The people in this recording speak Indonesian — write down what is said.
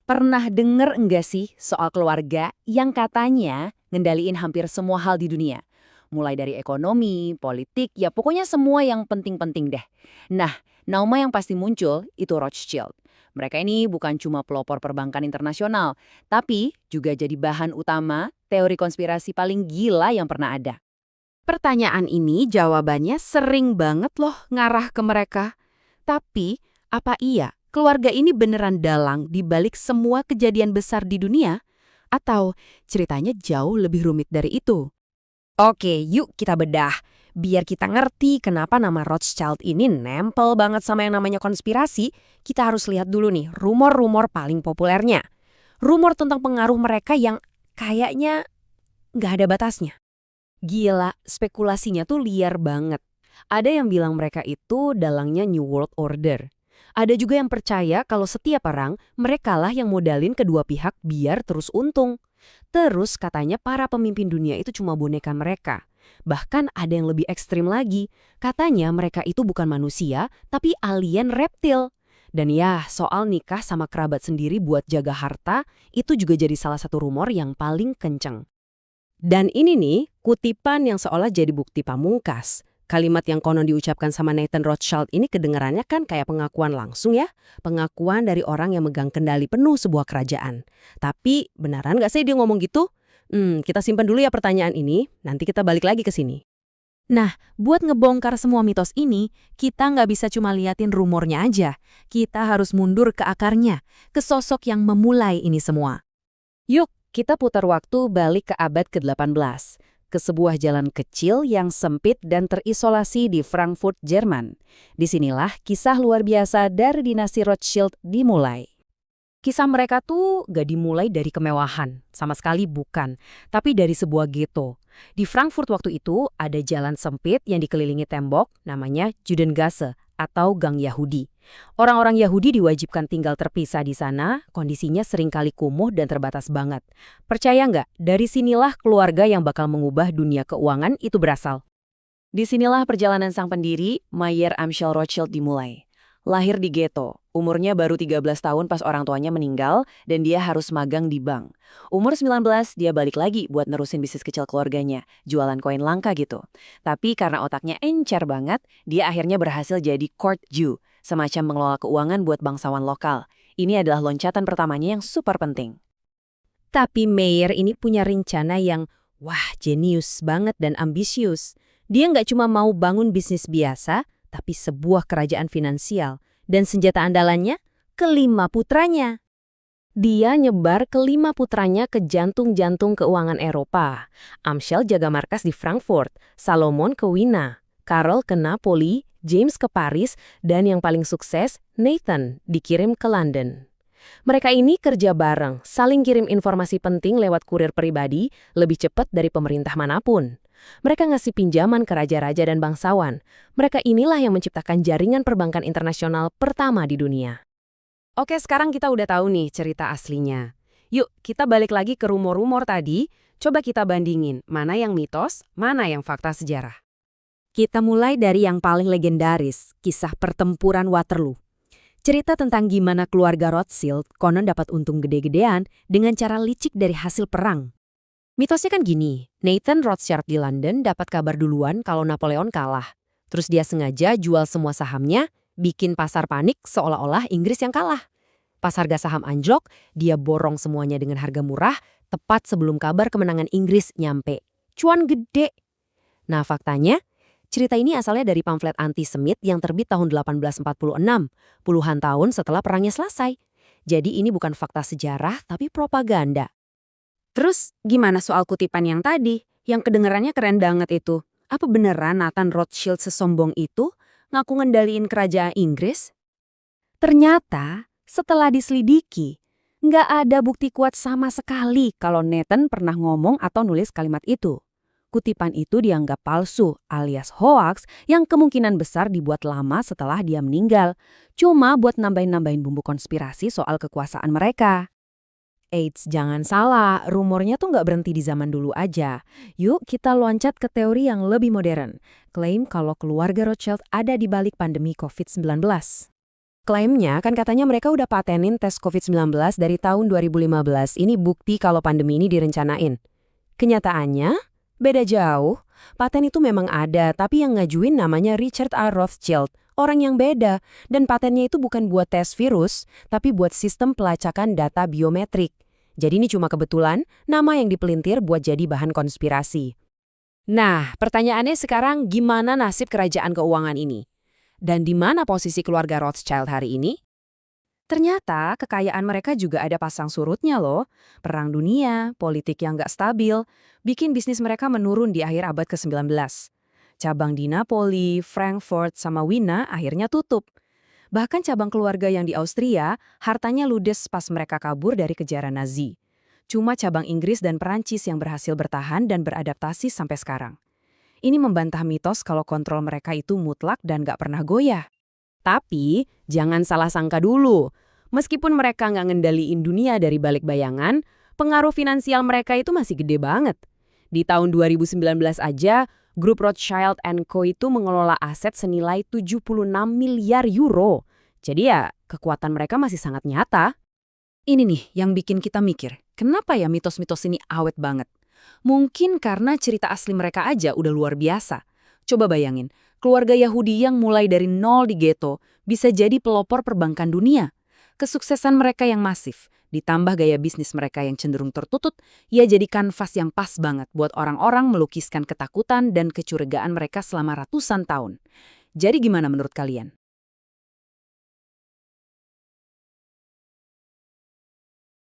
Pernah denger enggak sih soal keluarga yang katanya ngendaliin hampir semua hal di dunia? Mulai dari ekonomi, politik, ya pokoknya semua yang penting-penting deh. Nah, nama yang pasti muncul itu Rothschild. Mereka ini bukan cuma pelopor perbankan internasional, tapi juga jadi bahan utama teori konspirasi paling gila yang pernah ada. Pertanyaan ini jawabannya sering banget loh ngarah ke mereka. Tapi, apa iya keluarga ini beneran dalang di balik semua kejadian besar di dunia? Atau ceritanya jauh lebih rumit dari itu? Oke, yuk kita bedah. Biar kita ngerti kenapa nama Rothschild ini nempel banget sama yang namanya konspirasi, kita harus lihat dulu nih rumor-rumor paling populernya. Rumor tentang pengaruh mereka yang kayaknya nggak ada batasnya. Gila, spekulasinya tuh liar banget. Ada yang bilang mereka itu dalangnya New World Order. Ada juga yang percaya kalau setiap perang, merekalah yang modalin kedua pihak biar terus untung. Terus katanya para pemimpin dunia itu cuma boneka mereka. Bahkan ada yang lebih ekstrim lagi. Katanya mereka itu bukan manusia, tapi alien reptil. Dan ya, soal nikah sama kerabat sendiri buat jaga harta, itu juga jadi salah satu rumor yang paling kenceng. Dan ini nih, kutipan yang seolah jadi bukti pamungkas. Kalimat yang konon diucapkan sama Nathan Rothschild ini kedengarannya kan kayak pengakuan langsung ya. Pengakuan dari orang yang megang kendali penuh sebuah kerajaan. Tapi beneran nggak sih dia ngomong gitu? Kita simpan dulu ya pertanyaan ini, nanti kita balik lagi ke sini. Nah, buat ngebongkar semua mitos ini, kita nggak bisa cuma liatin rumornya aja. Kita harus mundur ke akarnya, ke sosok yang memulai ini semua. Yuk, kita putar waktu balik ke abad ke-18, ke sebuah jalan kecil yang sempit dan terisolasi di Frankfurt, Jerman. Disinilah kisah luar biasa dari dinasti Rothschild dimulai. Kisah mereka tuh gak dimulai dari kemewahan, sama sekali bukan, tapi dari sebuah ghetto. Di Frankfurt waktu itu ada jalan sempit yang dikelilingi tembok, namanya Judengasse atau Gang Yahudi. Orang-orang Yahudi diwajibkan tinggal terpisah di sana, kondisinya seringkali kumuh dan terbatas banget. Percaya nggak, dari sinilah keluarga yang bakal mengubah dunia keuangan itu berasal. Disinilah perjalanan sang pendiri, Mayer Amschel Rothschild dimulai. Lahir di ghetto, umurnya baru 13 tahun pas orang tuanya meninggal dan dia harus magang di bank. Umur 19, dia balik lagi buat nerusin bisnis kecil keluarganya, jualan koin langka gitu. Tapi karena otaknya encer banget, dia akhirnya berhasil jadi court Jew, semacam mengelola keuangan buat bangsawan lokal. Ini adalah loncatan pertamanya yang super penting. Tapi Mayer ini punya rencana yang, wah, jenius banget dan ambisius. Dia nggak cuma mau bangun bisnis biasa, tapi sebuah kerajaan finansial. Dan senjata andalannya, kelima putranya. Dia nyebar kelima putranya ke jantung-jantung keuangan Eropa. Amschel jaga markas di Frankfurt, Salomon ke Wina, Karl ke Napoli, James ke Paris, dan yang paling sukses, Nathan, dikirim ke London. Mereka ini kerja bareng, saling kirim informasi penting lewat kurir pribadi, lebih cepat dari pemerintah manapun. Mereka ngasih pinjaman ke raja-raja dan bangsawan. Mereka inilah yang menciptakan jaringan perbankan internasional pertama di dunia. Oke, sekarang kita udah tahu nih cerita aslinya. Yuk, kita balik lagi ke rumor-rumor tadi. Coba kita bandingin mana yang mitos, mana yang fakta sejarah. Kita mulai dari yang paling legendaris, kisah pertempuran Waterloo. Cerita tentang gimana keluarga Rothschild konon dapat untung gede-gedean dengan cara licik dari hasil perang. Mitosnya kan gini, Nathan Rothschild di London dapat kabar duluan kalau Napoleon kalah. Terus dia sengaja jual semua sahamnya, bikin pasar panik seolah-olah Inggris yang kalah. Pas harga saham anjlok, dia borong semuanya dengan harga murah, tepat sebelum kabar kemenangan Inggris nyampe. Cuan gede. Nah faktanya, cerita ini asalnya dari pamflet anti-Semit yang terbit tahun 1846, puluhan tahun setelah perangnya selesai. Jadi ini bukan fakta sejarah, tapi propaganda. Terus gimana soal kutipan yang tadi? Yang kedengarannya keren banget itu. Apa beneran Nathan Rothschild sesombong itu ngaku ngendaliin kerajaan Inggris? Ternyata setelah diselidiki, nggak ada bukti kuat sama sekali kalau Nathan pernah ngomong atau nulis kalimat itu. Kutipan itu dianggap palsu alias hoax yang kemungkinan besar dibuat lama setelah dia meninggal. Cuma buat nambahin-nambahin bumbu konspirasi soal kekuasaan mereka. Eits, jangan salah, rumornya tuh nggak berhenti di zaman dulu aja. Yuk kita loncat ke teori yang lebih modern. Klaim kalau keluarga Rothschild ada di balik pandemi COVID-19. Klaimnya kan katanya mereka udah patenin tes COVID-19 dari tahun 2015. Ini bukti kalau pandemi ini direncanain. Kenyataannya, beda jauh. Paten itu memang ada, tapi yang ngajuin namanya Richard R. Rothschild, orang yang beda. Dan patennya itu bukan buat tes virus, tapi buat sistem pelacakan data biometrik. Jadi ini cuma kebetulan, nama yang dipelintir buat jadi bahan konspirasi. Nah, pertanyaannya sekarang gimana nasib kerajaan keuangan ini? Dan di mana posisi keluarga Rothschild hari ini? Ternyata kekayaan mereka juga ada pasang surutnya loh. Perang dunia, politik yang nggak stabil, bikin bisnis mereka menurun di akhir abad ke-19. Cabang di Napoli, Frankfurt, sama Wina akhirnya tutup. Bahkan cabang keluarga yang di Austria, hartanya ludes pas mereka kabur dari kejaran Nazi. Cuma cabang Inggris dan Perancis yang berhasil bertahan dan beradaptasi sampai sekarang. Ini membantah mitos kalau kontrol mereka itu mutlak dan nggak pernah goyah. Tapi, jangan salah sangka dulu. Meskipun mereka nggak ngendaliin dunia dari balik bayangan, pengaruh finansial mereka itu masih gede banget. Di tahun 2019 aja, grup Rothschild & Co. itu mengelola aset senilai 76 miliar euro. Jadi ya, kekuatan mereka masih sangat nyata. Ini nih yang bikin kita mikir, kenapa ya mitos-mitos ini awet banget? Mungkin karena cerita asli mereka aja udah luar biasa. Coba bayangin, keluarga Yahudi yang mulai dari nol di ghetto bisa jadi pelopor perbankan dunia. Kesuksesan mereka yang masif, ditambah gaya bisnis mereka yang cenderung tertutup, ya jadi kanvas yang pas banget buat orang-orang melukiskan ketakutan dan kecurigaan mereka selama ratusan tahun. Jadi gimana menurut kalian?